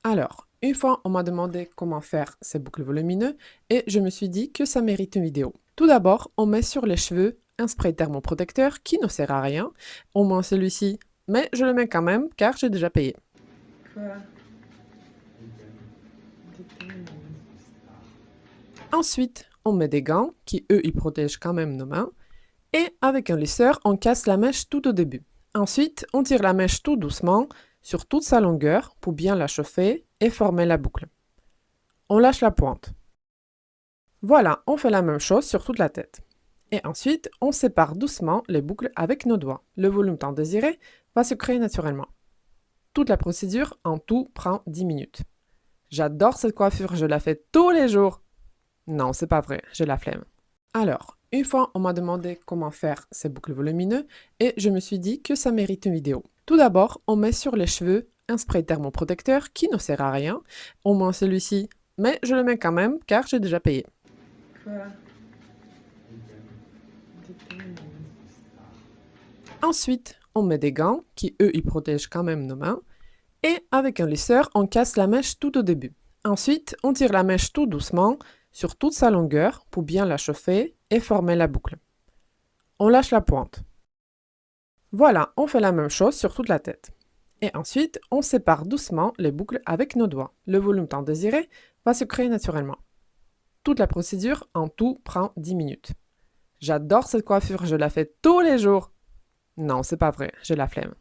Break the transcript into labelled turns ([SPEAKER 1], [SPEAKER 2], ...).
[SPEAKER 1] Alors, une fois, on m'a demandé comment faire ces boucles volumineux et je me suis dit que ça mérite une vidéo. Tout d'abord, on met sur les cheveux un spray thermoprotecteur qui ne sert à rien, au moins celui-ci, mais je le mets quand même car j'ai déjà payé. Ensuite, on met des gants qui, eux, ils protègent quand même nos mains. Et avec un lisseur, on casse la mèche tout au début. Ensuite, on tire la mèche tout doucement sur toute sa longueur pour bien la chauffer et former la boucle. On lâche la pointe. Voilà, on fait la même chose sur toute la tête. Et ensuite, on sépare doucement les boucles avec nos doigts. Le volume tant désiré va se créer naturellement. Toute la procédure en tout prend 10 minutes. J'adore cette coiffure, je la fais tous les jours. Non, c'est pas vrai, j'ai la flemme. Alors, une fois, on m'a demandé comment faire ces boucles volumineux et je me suis dit que ça mérite une vidéo. Tout d'abord, on met sur les cheveux un spray thermoprotecteur qui ne sert à rien, au moins celui-ci, mais je le mets quand même car j'ai déjà payé. Ensuite, on met des gants qui, eux, ils protègent quand même nos mains. Et avec un lisseur, on casse la mèche tout au début. Ensuite, on tire la mèche tout doucement sur toute sa longueur pour bien la chauffer et former la boucle. On lâche la pointe. Voilà, on fait la même chose sur toute la tête. Et ensuite, on sépare doucement les boucles avec nos doigts. Le volume tant désiré va se créer naturellement. Toute la procédure en tout prend 10 minutes. J'adore cette coiffure, je la fais tous les jours. Non, c'est pas vrai, j'ai la flemme.